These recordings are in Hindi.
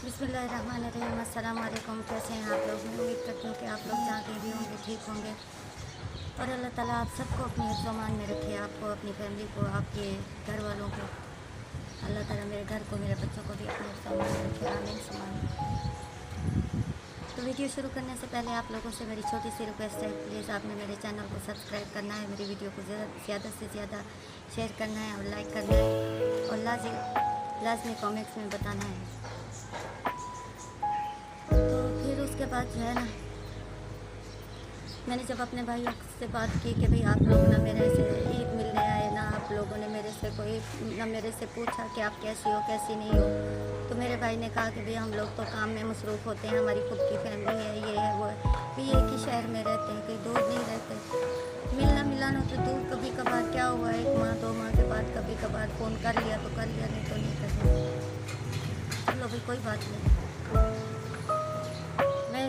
बिस्मिल्लाहिर्रहमानिर्रहीम। अस्सलाम वालेकुम। कैसे हैं आप लोग? मैं उम्मीद करती हूँ कि आप लोग जहाँ कहीं भी होंगे ठीक होंगे और अल्लाह ताला आप सबको अपने हिफ्ज़-ओ-अमान में रखे, आपको, अपनी फैमिली को, आपके घर वालों को। अल्लाह ताला मेरे घर को, मेरे बच्चों को भी अपने हिफ्ज़-ओ-अमान में रखे। आमीन सुम्मा आमीन। तो वीडियो शुरू करने से पहले आप लोगों से मेरी छोटी सी रिक्वेस्ट है, प्लीज़ आपने मेरे चैनल को सब्सक्राइब करना है, मेरी वीडियो को ज़्यादा से ज़्यादा शेयर करना है और लाइक करना है और लाजमी कमेंट्स में बताना है। तो फिर उसके बाद जो है ना, मैंने जब अपने भाइयों से बात की कि भाई आप लोग ना मेरे से ईद मिलने आए ना, आप लोगों ने मेरे से मेरे से पूछा कि आप कैसी हो कैसी नहीं हो, तो मेरे भाई ने कहा कि भाई हम लोग तो काम में मसरूफ़ होते हैं, हमारी खुद की फैमिली है, ये है वो है, भी एक ही शहर में रहते हैं, कहीं दूर नहीं रहते। मिलना मिलाना तो दूर, कभी कभार क्या हुआ, 1 माह 2 माह के बाद कभी कभार फ़ोन कर लिया तो कर लिया, नहीं तो नहीं कर लिया। चलो भाई कोई बात नहीं, मैं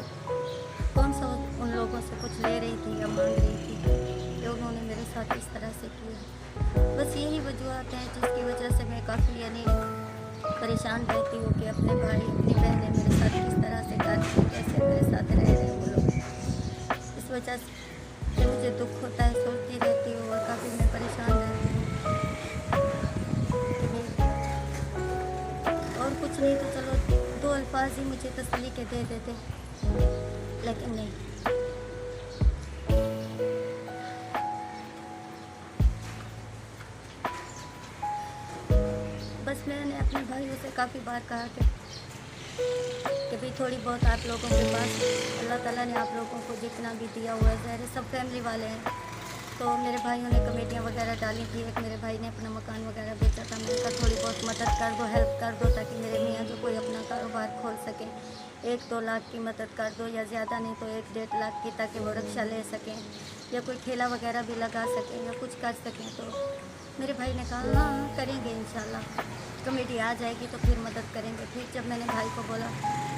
कौन सा उन लोगों से कुछ ले रही थी या मांग रही थी कि उन्होंने मेरे साथ इस तरह से किया। बस यही वजूहत हैं जिसकी वजह से मैं काफ़ी परेशान रहती हूँ कि अपने भाई अपनी बहनें मेरे साथ किस तरह से करती, कैसे मेरे साथ रह रहे हैं वो लोग। इस वजह से मुझे दुख होता है, सोचती रहती हूँ और काफ़ी मैं परेशान रहती हूँ और कुछ नहीं तो चलो 2 अल्फाज ही मुझे तसल्ली के दे देते, लेकिन नहीं। बस मैंने अपने भाइयों से काफ़ी बार कहा कि भाई थोड़ी बहुत आप लोगों के पास अल्लाह ताला ने आप लोगों को जितना भी दिया हुआ है, ज़ाहिर है सब फैमिली वाले हैं। तो मेरे भाइयों ने कमेटियाँ वगैरह डाली थी, एक मेरे भाई ने अपना मकान वगैरह बेचा था, मैंने कहा थोड़ी बहुत मदद कर दो, हेल्प कर दो, ताकि मेरे मियाँ जो कोई अपना कारोबार खोल सकें। 1-2 लाख की मदद कर दो या ज़्यादा नहीं तो 1-1.5 लाख की, ताकि वो रिक्शा ले सकें या कोई ठेला वगैरह भी लगा सकें या कुछ कर सकें। तो मेरे भाई ने कहा हाँ हाँ करेंगे, इंशाल्लाह कमेटी आ जाएगी तो फिर मदद करेंगे। फिर जब मैंने भाई को बोला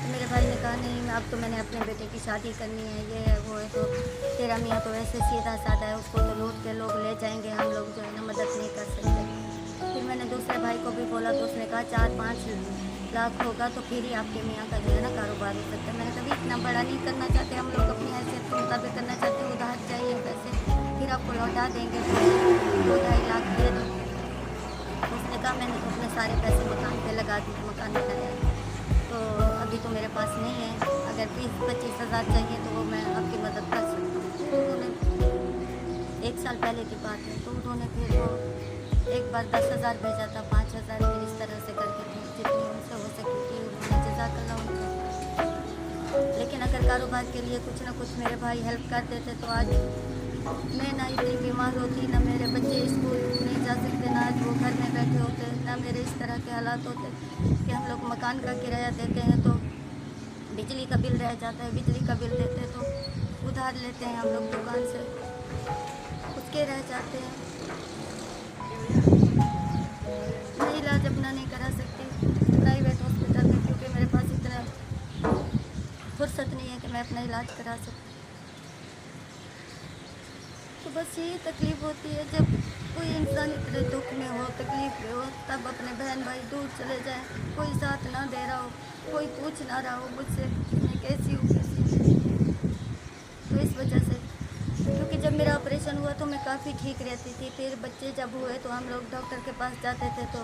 तो मेरे भाई ने कहा नहीं, अब तो मैंने अपने बेटे की शादी करनी है, ये है वो है, तो तेरा मियाँ तो वैसे सीधा साधा है, उसको तो लूट के लोग ले जाएंगे, हम लोग जो है ना मदद नहीं कर सकते। फिर मैंने दूसरे भाई को भी बोला तो उसने कहा 4-5 लाख होगा तो फिर ही आपके मियाँ का जो है ना कारोबार हो सकता है। मैंने कभी इतना बड़ा नहीं करना चाहते, हम लोग अपनी हैसियत के मुताबिक करना चाहते हैं। उधार चाहिए पैसे, फिर आपको लौटा देंगे, 2-2.5 लाख दे दो। उसने कहा मैंने तो अपने सारे पैसे मकान पे लगा दिए, मकान बनाया, तो अभी तो मेरे पास नहीं है, अगर 20-25 हज़ार चाहिए तो वो मैं आपकी मदद कर सकता हूँ। तो उन्होंने 1 साल पहले की बात है, तो उन्होंने फिर वो एक बार 10,000 भेजा था, 5,000 फिर इस तरह से करके जितनी उनसे हो सकी थी उन्होंने जज़ाकल्लाह उनको। लेकिन अगर कारोबार के लिए कुछ ना कुछ मेरे भाई हेल्प कर देते तो आज मैं ना इतनी बीमार होती, ना मेरे बच्चे स्कूल नहीं जा सकते, ना आज वो घर में बैठे होते, ना मेरे इस तरह के हालात होते कि हम लोग मकान का किराया देते हैं तो बिजली का बिल रह जाता है, बिजली का बिल देते तो उधार लेते हैं हम लोग दुकान से, उसके रह जाते हैं। मैं इलाज अपना नहीं करा सकती प्राइवेट हॉस्पिटल में, क्योंकि मेरे पास इतना फुर्सत नहीं है कि मैं अपना इलाज करा सकूँ। तो बस यही तकलीफ़ होती है जब कोई इंसान इतने दुख में हो, तकलीफ़ में हो, तब अपने बहन भाई दूर चले जाएं, कोई साथ ना दे रहा हो, कोई पूछ ना रहा हो मुझसे मैं कैसी हूँ कैसी नहीं। तो इस वजह से, क्योंकि जब मेरा ऑपरेशन हुआ तो मैं काफ़ी ठीक रहती थी, फिर बच्चे जब हुए तो हम लोग डॉक्टर के पास जाते थे, तो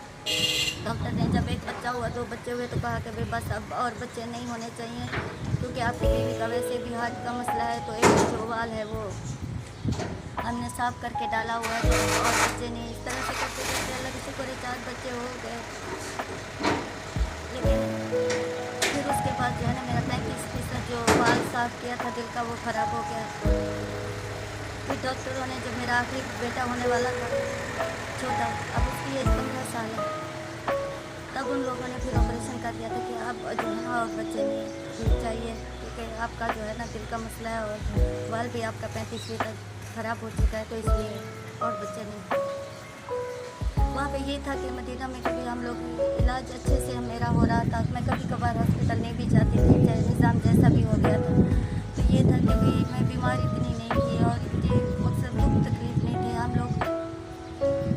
डॉक्टर ने जब 1 बच्चा हुआ 2 बच्चे हुए तो कहा कि भाई बस अब और बच्चे नहीं होने चाहिए, क्योंकि आपकी बीवी का वैसे भी हार्ट का मसला है, तो एक जो वाल है वो हमने साफ़ करके डाला हुआ है, तो और बच्चे नहीं। इस तरह से करते करते अल्लाह का शुक्र है 4 बच्चे हो गए। लेकिन फिर उसके बाद जो है ना मेरा 35% जो बाल साफ़ किया था दिल का वो ख़राब हो गया। फिर डॉक्टरों ने जब मेरा आखिरी बेटा होने वाला था छोटा, अब उसकी एज 15 साल है, तब उन लोगों ने फिर ऑपरेशन कर दिया था कि अब जो है और बच्चे नहीं चाहिए, क्योंकि आपका जो है ना दिल का मसला है और बाल भी आपका 35वीं तक ख़राब हो चुका है, तो इसलिए और बच्चे नहीं। वहाँ पे ये था कि मदीना में कभी हम लोग इलाज अच्छे से मेरा हो रहा था, मैं कभी कभार हॉस्पिटल नहीं भी जाती थी, चाहे निज़ाम जैसा भी हो गया था। तो ये था कि भाई मैं बीमार इतनी नहीं थी और इतनी मकसद दुख तकलीफ नहीं थे। हम लोग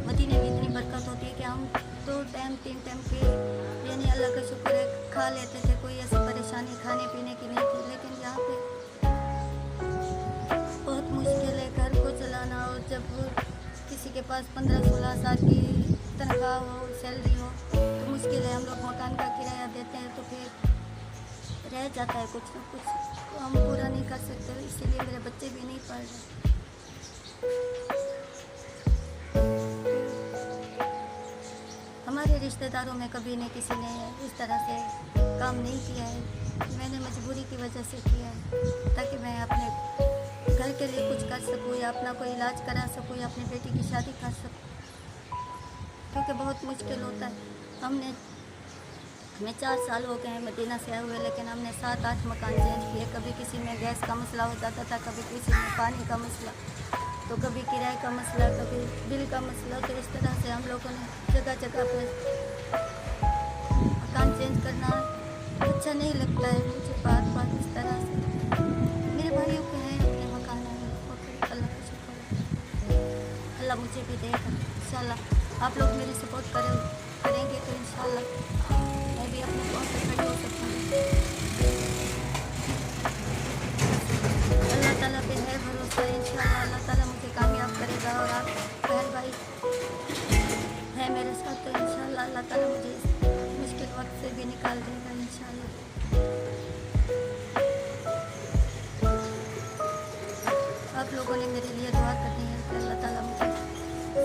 मदीने में इतनी बरकत होती है कि हम 2 टाइम 3 टाइम के यानी अल्लाह का शुक्र है खा लेते रहते थे, कोई ऐसी परेशानी खाने पीने की नहीं थी। लेकिन यहाँ पे बहुत मुश्किल है घर को चलाना। और जब किसी के पास 15-16 साल की तनख्वाह हो, सैलरी हो, तो मुश्किल है। हम लोग मकान का किराया देते हैं तो फिर रह जाता है कुछ ना कुछ, तो हम पूरा नहीं कर सकते। इसीलिए मेरे बच्चे भी नहीं पढ़ रहे। हमारे रिश्तेदारों में कभी ने किसी ने इस तरह से काम नहीं किया है। मैंने मजबूरी की वजह से किया है, ताकि मैं अपने घर के लिए कुछ कर सकूं या अपना कोई इलाज करा सकूं या अपनी बेटी की शादी कर सकूं, क्योंकि बहुत मुश्किल होता है। हमें 4 साल हो गए हैं मदीना से आए हुए, लेकिन हमने 7-8 मकान चेंज किए। कभी किसी में गैस का मसला हो जाता था, कभी किसी में पानी का मसला, तो कभी किराए का मसला, कभी बिल का मसला। तो इस तरह से हम लोगों ने जगह जगह पे मकान चेंज करना अच्छा नहीं लगता है मुझे बार बार इस तरह से। मेरे भाइयों के हैं अपने मकान हैं, अल्लाह का शुक्र है, अल्लाह मुझे भी देगा इंशाल्लाह। आप लोग मेरी सपोर्ट करेंगे तो इंशाल्लाह मैं भी अपने पाँव पे खड़ी हो सकूँगी। अल्लाह ताला पे है भरोसा, इंशाल्लाह अल्लाह ताला मुझे कामयाब करेगा। और आप बहन भाई है मेरे साथ, तो इंशाल्लाह अल्लाह ताला मुझे इस मुश्किल वक्त से भी निकाल देगा इंशाल्लाह। आप लोगों ने मेरे लिए दुआ करनी है कि अल्लाह ताला मुझे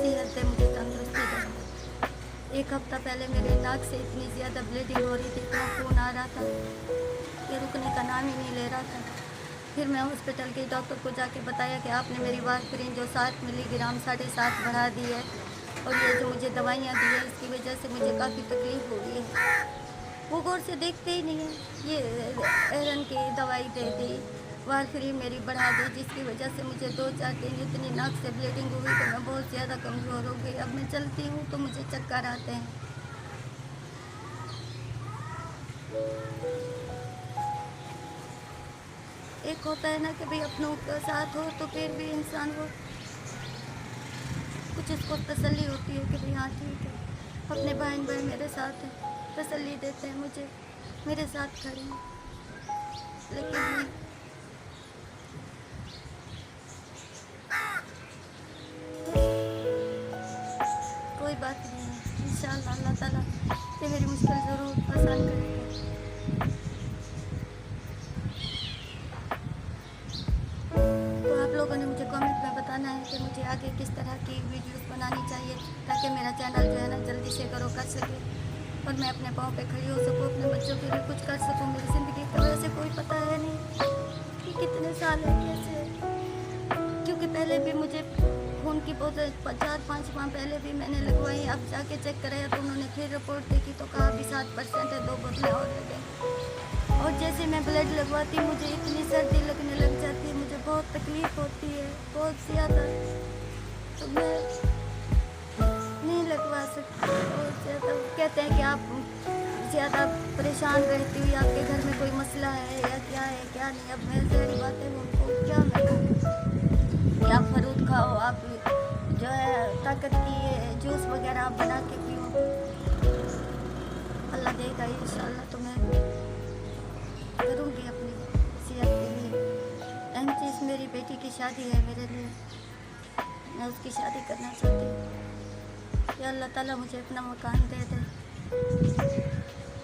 सेहत दे, मुझे तंदुरुस्ती दे। एक हफ्ता पहले मेरे नाक से इतनी ज़्यादा ब्लीडिंग हो रही थी, इतना खून आ रहा था कि रुकने का नाम ही नहीं ले रहा था। फिर मैं हॉस्पिटल के डॉक्टर को जाके बताया कि आपने मेरी वारफरीन जो 7 मिलीग्राम 7.5 बढ़ा दी है, और ये जो मुझे दवाइयाँ दी है इसकी वजह से मुझे काफ़ी तकलीफ़ हो रही है। वो गौर से देखते ही नहीं है। ये आयरन की दवाई दे दी, वारफरीन मेरी बढ़ा दी, जिसकी वजह से मुझे 2-4 दिन इतनी नाक से ब्लीडिंग हुई तो मैं बहुत ज़्यादा कमज़ोर हो गई। अब मैं चलती हूँ तो मुझे चक्कर आते हैं। एक होता है ना कि भाई अपनों के साथ हो तो फिर भी इंसान को कुछ उसको तसल्ली होती है कि भाई हाँ ठीक है, अपने बहन भाई मेरे साथ हैं, तसल्ली देते हैं मुझे, मेरे साथ खड़े हैं। लेकिन कोई बात नहीं है, इंशाअल्लाह अल्लाह ताला ये मेरी मुश्किल ज़रूर आसान करेगा। तो आप लोगों ने मुझे कमेंट में बताना है कि मुझे आगे किस तरह की वीडियोस बनानी चाहिए, ताकि मेरा चैनल जो है ना जल्दी से ग्रो कर सके और मैं अपने पाँव पे खड़ी हो सकूँ, अपने बच्चों के लिए कुछ कर सकूँ। मेरी ज़िंदगी का वैसे कोई पता है नहीं कि कितने साल है कैसे, क्योंकि पहले भी मुझे खून की बोतल 4-5 माह पहले भी मैंने लगवाई। अब जाके चेक कराया तो उन्होंने फिर रिपोर्ट देखी तो कहा भी 7% है, 2 बोतलें और लगेंगी। और जैसे मैं ब्लड लगवाती मुझे इतनी सर्दी लगने लग जाती है, मुझे बहुत तकलीफ़ होती है, बहुत ज़्यादा। तो मैं नहीं लगवा सकती। बहुत ज़्यादा कहते हैं कि आप ज़्यादा परेशान रहती हुई, आपके घर में कोई मसला है या क्या है क्या नहीं। अब मैं सारी बातें उनको क्या मैं कहूँ कि आप फरूट खाओ, आप जो है ताकत की जूस वगैरह आप बना के पियो, अल्लाह देगा इंशाल्लाह। तो मैं करूँगी अपनी सेहत के लिए। अहम चीज़ मेरी बेटी की शादी है मेरे लिए, मैं उसकी शादी करना चाहती हूँ। या अल्लाह ताला मुझे अपना मकान दे दे।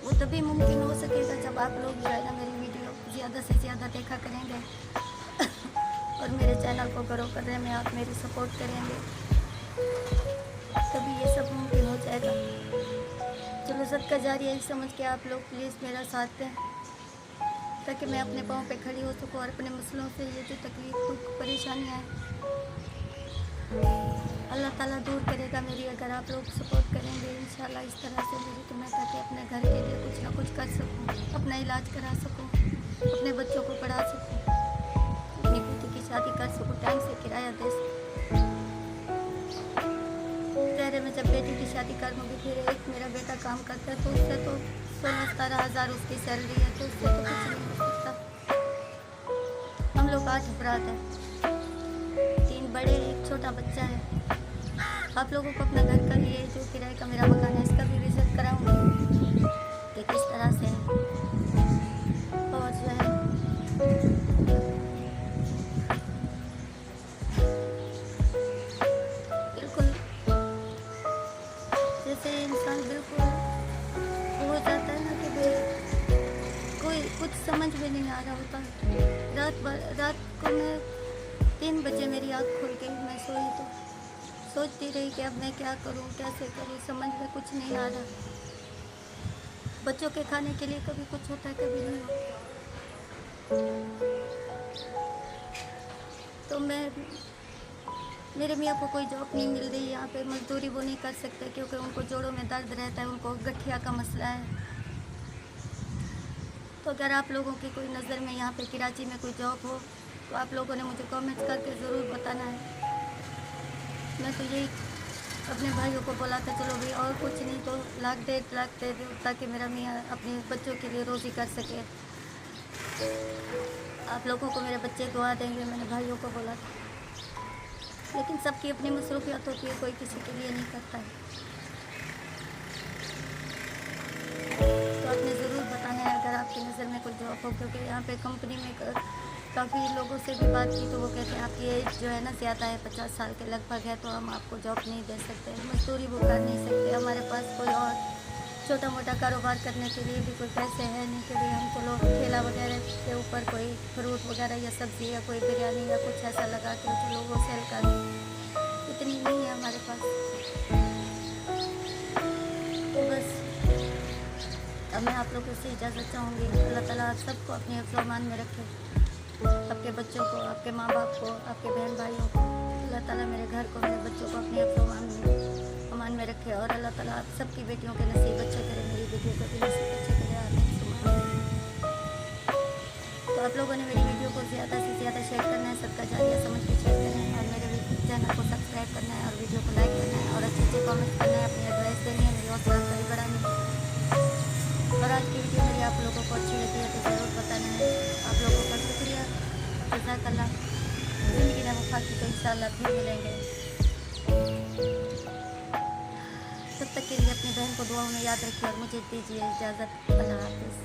वो तभी मुमकिन हो सकेगा जब आप लोग जो है ना मेरी वीडियो ज़्यादा से ज़्यादा देखा करेंगे और मेरे चैनल को ग्रो करने में आप मेरी सपोर्ट करेंगे, तभी ये सब मुमकिन हो जाएगा। चलो सदका जारिया ही समझ के आप लोग प्लीज़ मेरा साथ दें, ताकि मैं अपने पाँव पे खड़ी हो सकूँ और अपने मसलों से ये जो तकलीफ दुख परेशानियाँ हैं अल्लाह ताला दूर करेगा मेरी, अगर आप लोग सपोर्ट करेंगे इंशाल्लाह इस तरह से मेरी। तो मैं ताकि अपने घर के लिए कुछ ना कुछ कर सकूँ, अपना इलाज करा सकूँ, अपने बच्चों को पढ़ा सकूँ, अपनी बेटी की शादी कर सकूँ, टाइम से किराया दे सकूँ। तेरे में जब बेटी की शादी करूँगी, फिर एक मेरा बेटा काम करता है तो उससे तो 16-17 हज़ार उसकी सैलरी है, तो उससे तो कुछ नहीं हो सकता। हम लोग 8 अफराद हैं, 3 बड़े 1 छोटा बच्चा है। आप लोगों को अपना घर का ये जो किराए का मेरा मकान है इसका भी विजिट कराऊंगी कि किस तरह से समझ में नहीं आ रहा होता। रात को मैं 3 बजे मेरी आँख खुल गई, मैं सोई तो सोचती रही कि अब मैं क्या करूं, कैसे करूं, समझ में कुछ नहीं आ रहा। बच्चों के खाने के लिए कभी कुछ होता है, कभी नहीं होता। तो मेरे मियाँ को कोई जॉब नहीं मिल रही यहाँ पे, मजदूरी वो नहीं कर सकते क्योंकि उनको जोड़ों में दर्द रहता है, उनको गठिया का मसला है। तो अगर आप लोगों की कोई नज़र में यहाँ पे कराची में कोई जॉब हो तो आप लोगों ने मुझे कमेंट्स करके ज़रूर बताना है। मैं तो यही अपने भाइयों को बोला था, चलो भाई और कुछ नहीं तो लाख 1.5 लाख दे दो ताकि मेरा मियाँ अपने बच्चों के लिए रोज़ी कर सके। आप लोगों को मेरे बच्चे दुआ देंगे, मैंने भाइयों को बोला था। लेकिन सबकी अपनी मसरूफियत होती है, कोई किसी के लिए नहीं करता है। तो आपने ज़रूर बताना है अगर आपकी नज़र में कोई जॉब हो, क्योंकि यहाँ पे कंपनी में काफ़ी लोगों से भी बात की तो वो कहते हैं आपकी एज जो है ना ज़्यादा है, 50 साल के लगभग है, तो हम आपको जॉब नहीं दे सकते, मजदूरी वो कर नहीं सकते। हमारे पास कोई और छोटा मोटा कारोबार करने के लिए भी कोई पैसे है नहीं कि भाई हम चलो ठेला वगैरह के ऊपर कोई फ्रूट वगैरह या सब्ज़ी या कोई बिरयानी या कुछ ऐसा लगा के चलो वो सेल कर दें, इतनी नहीं है हमारे पास। तो बस अब मैं आप लोगों से इजाज़त चाहूँगी। अल्लाह ताला आप सबको अपने हिफ्ज़-ओ-अमान में रखे, आपके बच्चों को, आपके माँ बाप को, आपके बहन भाइयों को। अल्लाह ताला मेरे घर को, मेरे बच्चों को अपने हिफ्ज़-ओ-अमान में रखे और अल्लाह ताला आप सबकी बेटियों के नसीब अच्छे करे, मेरी बेटियों के भी नसीब अच्छे करे। तो आप लोगों ने मेरी वीडियो को ज़्यादा से ज़्यादा शेयर करना है, सबका जारिया समझ के शेयर करना है और मेरे चैनल को सब्सक्राइब करना है और वीडियो को लाइक करना है और अच्छे कमेंट्स करना है, अपनी एडवाइस देनी है, मेरी हौसला अफजाई बढ़ानी है। और आज की वीडियो मेरी आप लोगों को अच्छी लगी है तो ज़रूर बताना है। आप लोगों का शुक्रिया, जज़ाकल्लाह। ज़िंदगी में मुखाती तो इंशाअल्लाह फिर मिलेंगे। तब तक के लिए अपनी बहन को दुआओं में याद रखिए और मुझे दीजिए इजाज़त। अल्लाह हाफ़िज़।